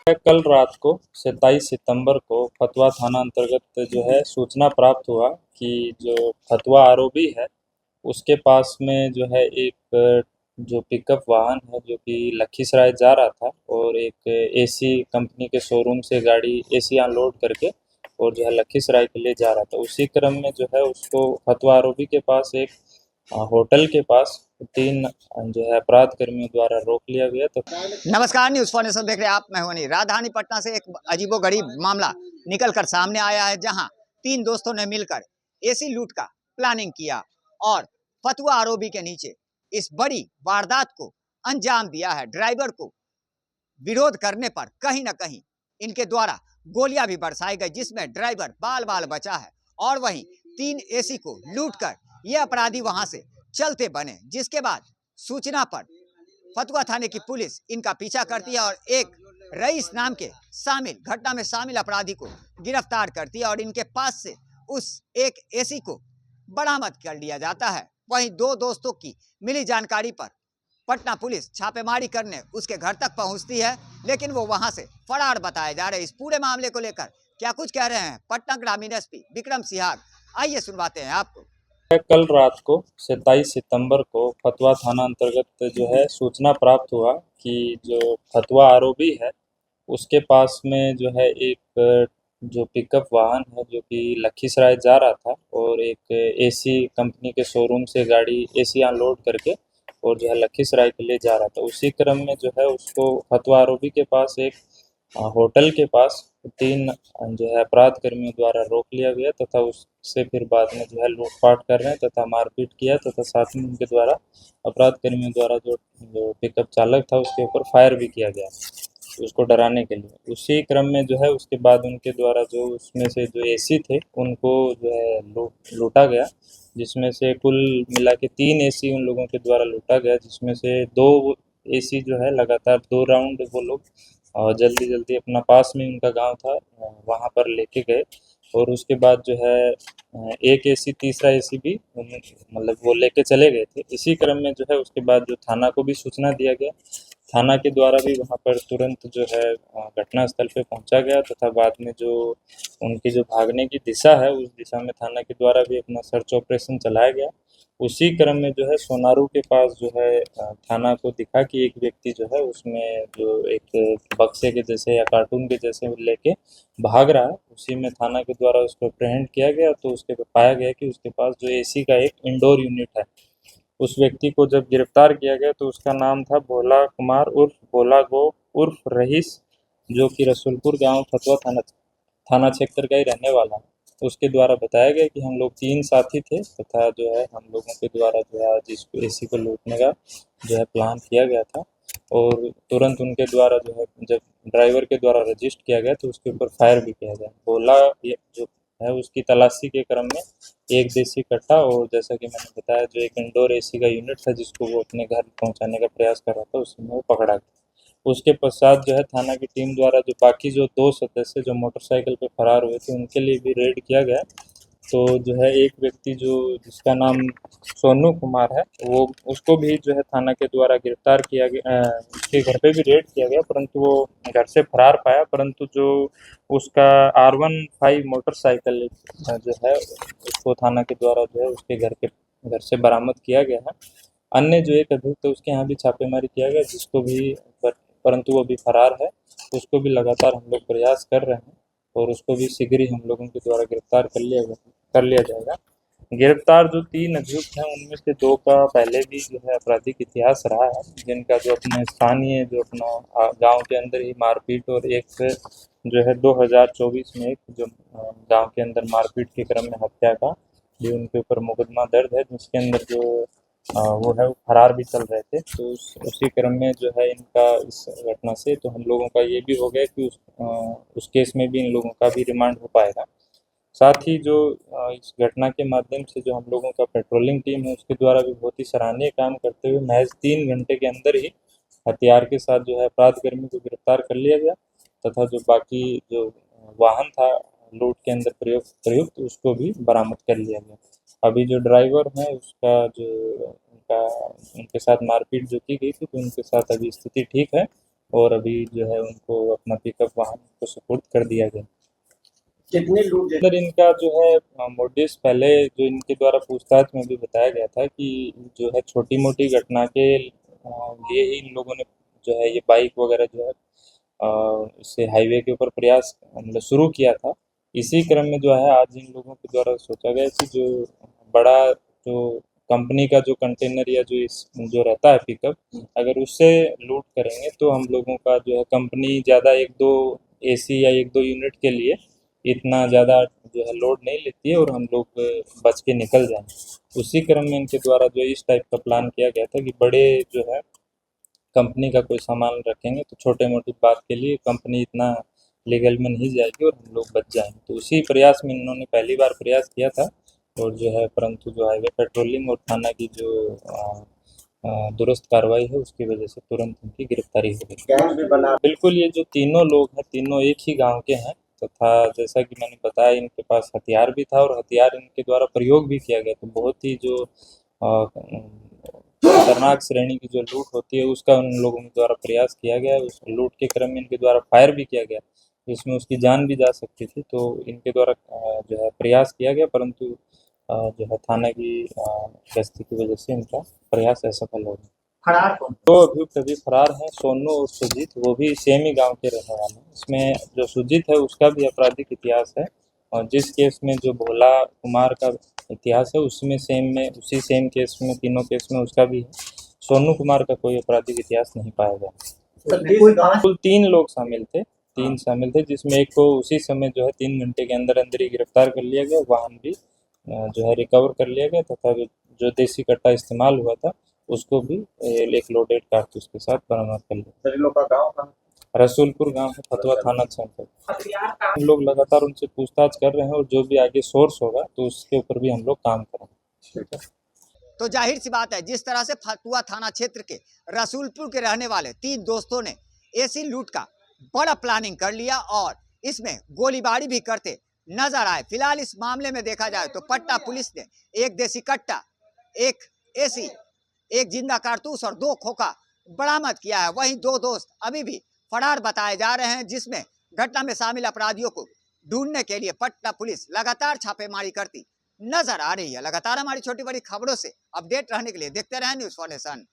कल रात को 27 सितंबर को फतवा थाना अंतर्गत जो है सूचना प्राप्त हुआ कि जो फतवा आरोपी है उसके पास में जो है एक जो पिकअप वाहन है जो कि लखीसराय जा रहा था और एक एसी कंपनी के शोरूम से गाड़ी एसी अनलोड करके और जो है लखीसराय के लिए जा रहा था। उसी क्रम में जो है उसको फतवा आरोपी के पास एक होटल के पास तीन जो है अपराध कर्मियों द्वारा रोक लिया गया। तो नमस्कार, न्यूज फॉर नेशन देख रहे हैं आप। मैं हूं अनिल। राजधानी पटना से एक अजीबोगरीब मामला निकलकर सामने आया है, जहां तीन दोस्तों ने मिलकर एसी लूट का प्लानिंग किया और फतवा आरोपी के नीचे इस बड़ी वारदात को अंजाम दिया है। ड्राइवर को विरोध करने पर कहीं ना कहीं इनके द्वारा गोलियां भी बरसाई गई, जिसमें ड्राइवर बाल बाल बचा है और वहीं तीन एसी को लूटकर ये अपराधी वहां से चलते बने। जिसके बाद सूचना पर फतवा थाने की पुलिस इनका पीछा करती है और एक रईस नाम के घटना में शामिल अपराधी को गिरफ्तार करती है और इनके पास से उस एक एसी को बरामद कर लिया जाता है। वहीं दो दोस्तों की मिली जानकारी पर पटना पुलिस छापेमारी करने उसके घर तक पहुंचती है, लेकिन वो वहां से फरार बताए जा रहे हैं। इस पूरे मामले को लेकर क्या कुछ कह रहे हैं पटना ग्रामीण एसपी विक्रम सिहाग, आइए सुनवाते हैं आपको। कल रात को 27 सितंबर को फतवा थाना अंतर्गत जो है सूचना प्राप्त हुआ कि जो फतवा आरोपी है उसके पास में जो है एक जो पिकअप वाहन है जो कि लखीसराय जा रहा था और एक एसी कंपनी के शोरूम से गाड़ी एसी अनलोड करके और जो है लखीसराय के लिए जा रहा था। उसी क्रम में जो है उसको फतवा आरोपी के पास एक होटल के पास तीन जो है अपराध कर्मियों द्वारा रोक लिया गया तथा उससे फिर बाद में जो है लूटपाट कर रहे हैं तथा मारपीट किया तथा साथ में उनके द्वारा अपराध कर्मियों द्वारा जो पिकअप चालक था उसके ऊपर फायर भी किया गया उसको डराने के लिए। उसी क्रम में जो है उसके बाद उनके द्वारा जो उसमें से जो एसी थे उनको जो है लूटा गया, जिसमें से कुल मिला के 3 एसी उन लोगों के द्वारा लूटा गया, जिसमें से 2 एसी जो है लगातार 2 राउंड वो लोग जल्दी-जल्दी अपना पास में उनका गाँव था वहाँ पर लेके गए और उसके बाद जो है एक एसी तीसरा एसी भी मतलब वो लेके चले गए थे। इसी क्रम में जो है उसके बाद जो थाना को भी सूचना दिया गया, थाना के द्वारा भी वहाँ पर तुरंत जो है घटना स्थल पे पहुँचा गया तथा बाद में जो उनकी जो भागने की दिशा है उस दिशा में थाना के द्वारा भी अपना सर्च ऑपरेशन चलाया गया। उसी क्रम में जो है सोनारू के पास जो है थाना को दिखा कि एक व्यक्ति जो है उसमें जो एक बक्से के जैसे या कार्टून के जैसे लेके भाग रहा है, उसी में थाना के द्वारा उसको अप्रहेंड किया गया तो उसके पाया गया कि उसके पास जो एसी का एक इंडोर यूनिट है। उस व्यक्ति को जब गिरफ्तार किया गया तो उसका नाम था भोला कुमार उर्फ भोला गो उर्फ रईस, जो कि रसूलपुर गांव फतवा थाना क्षेत्र का ही रहने वाला है। उसके द्वारा बताया गया कि हम लोग 3 साथी थे तथा जो है हम लोगों के द्वारा जो है आज इस एसी को लूटने का जो है प्लान किया गया था और तुरंत उनके द्वारा जो है जब ड्राइवर के द्वारा रजिस्ट किया गया तो उसके ऊपर फायर भी किया गया। भोला ये जो है उसकी तलाशी के क्रम में एक देसी कट्टा और जैसा कि मैंने बताया जो एक इंडोर एसी का यूनिट था जिसको वो अपने घर पहुंचाने का प्रयास कर रहा था, उसी में वो पकड़ा गया। उसके पश्चात जो है थाना की टीम द्वारा जो बाकी जो 2 सदस्य जो मोटरसाइकिल पे फरार हुए थे उनके लिए भी रेड किया गया। तो जो है एक व्यक्ति जो जिसका नाम सोनू कुमार है वो उसको भी जो है थाना के द्वारा गिरफ्तार किया गया, उसके घर पे भी रेड किया गया परंतु वो घर से फरार पाया, परंतु जो उसका R15 मोटरसाइकिल जो है उसको थाना के द्वारा जो है उसके घर से बरामद किया गया है। अन्य जो एक अभियुक्त है उसके यहाँ भी छापेमारी किया गया जिसको भी परंतु वो अभी फरार है, उसको भी लगातार हम लोग प्रयास कर रहे हैं और उसको भी शीघ्र ही हम लोगों के द्वारा गिरफ्तार कर लिया जाएगा। गिरफ्तार जो 3 अभियुक्त हैं उनमें से 2 का पहले भी जो है आपराधिक इतिहास रहा है, जिनका जो अपने स्थानीय जो अपना गांव के अंदर ही मारपीट और एक जो है 2024 में एक जो गांव के अंदर मारपीट के क्रम में हत्या का भी उनके ऊपर मुकदमा दर्ज है, जिसके अंदर जो वो है वो फरार भी चल रहे थे। तो उसी क्रम में जो है इनका इस घटना से तो हम लोगों का ये भी हो गया कि उस केस में भी इन लोगों का भी रिमांड हो पाएगा। साथ ही जो इस घटना के माध्यम से जो हम लोगों का पेट्रोलिंग टीम है उसके द्वारा भी बहुत ही सराहनीय काम करते हुए महज 3 घंटे के अंदर ही हथियार के साथ जो है अपराध कर्मी को गिरफ्तार कर लिया गया तथा जो बाकी जो वाहन था लूट के अंदर प्रयुक्त उसको भी बरामद कर लिया गया। अभी जो ड्राइवर है उसका जो उनका उनके साथ मारपीट जो की गई थी तो उनके साथ अभी स्थिति ठीक है और अभी जो है उनको अपना पिकअप वाहन को सुपुर्द कर दिया गया। कितने लोग अंदर इनका जो है मोटिव्स पहले जो इनके द्वारा पूछताछ में भी बताया गया था कि जो है छोटी मोटी घटना के लिए ही इन लोगों ने जो है ये बाइक वगैरह जो है इससे हाईवे के ऊपर प्रयास मतलब शुरू किया था। इसी क्रम में जो है आज इन लोगों के द्वारा सोचा गया कि जो बड़ा जो कंपनी का जो कंटेनर या जो रहता है पिकअप, अगर उससे लूट करेंगे तो हम लोगों का जो है कंपनी ज़्यादा एक दो एसी या एक दो यूनिट के लिए इतना ज़्यादा जो है लोड नहीं लेती है और हम लोग बच के निकल जाएंगे। उसी क्रम में इनके द्वारा जो इस टाइप का प्लान किया गया था कि बड़े जो है कंपनी का कोई सामान रखेंगे तो छोटे मोटी बात के लिए कंपनी इतना लीगल में नहीं जाएगी और हम लोग बच जाएंगे। तो उसी प्रयास में इन्होंने पहली बार प्रयास किया था और जो है परंतु जो हाईवे पेट्रोलिंग और थाना की जो दुरुस्त कार्रवाई है उसकी वजह से तुरंत इनकी गिरफ्तारी हो गई। गैंग भी बना? बिल्कुल, ये जो तीनों लोग हैं तीनों एक ही गांव के हैं तथा जैसा कि मैंने बताया इनके पास हथियार भी था और हथियार इनके द्वारा प्रयोग भी किया गया। तो बहुत ही जो खतरनाक श्रेणी की जो लूट होती है उसका उन लोगों के द्वारा प्रयास किया गया। उस लूट के क्रम में इनके द्वारा फायर भी किया गया जिसमें उसकी जान भी जा सकती थी। तो इनके द्वारा जो है प्रयास किया गया परंतु जो है थाना की गश्ती की वजह से इनका प्रयास असफल हो गया। फरार कौन? दो अभियुक्त अभी फरार हैं, सोनू और सुजीत, वो भी सेम ही गांव के रहने वाले हैं। इसमें जो सुजीत है उसका भी आपराधिक इतिहास है और जिस केस में जो भोला कुमार का इतिहास है उसमें सेम में उसी सेम केस में तीनों केस में उसका भी है। सोनू कुमार का कोई आपराधिक इतिहास नहीं पाया गया। कुल 3 लोग शामिल थे, 3 शामिल थे जिसमें एक को उसी समय जो है 3 घंटे के अंदर अंदर ही गिरफ्तार कर लिया गया। वाहन भी जो है रिकवर कर लिया गया तथा जो देसी कट्टा इस्तेमाल हुआ था उसको भी एक लोडेड कारतूस के साथ बरामद कर लिया। सभी लोग का गाँव कहाँ? रसूलपुर गांव है, फतवा थाना क्षेत्र। हम लोग लगातार उनसे पूछताछ कर रहे हैं और जो भी आगे सोर्स होगा तो उसके ऊपर भी हम लोग काम करेंगे। तो जाहिर सी बात है जिस तरह से फतुहा थाना क्षेत्र के रसूलपुर के रहने वाले 3 दोस्तों ने एसी लूट का बड़ा प्लानिंग कर लिया और इसमें गोलीबारी भी करते नजर आए। फिलहाल इस मामले में देखा जाए तो पट्टा पुलिस ने एक देसी कट्टा, एक एसी, एक जिंदा कारतूस और 2 खोखा बरामद किया है। वहीं 2 दोस्त अभी भी फरार बताए जा रहे हैं जिसमें घटना में शामिल अपराधियों को ढूंढने के लिए पटना पुलिस लगातार छापेमारी करती नजर आ रही है। लगातार हमारी छोटी बड़ी खबरों से अपडेट रहने के लिए देखते रहें न्यूज़ फॉर नेशन।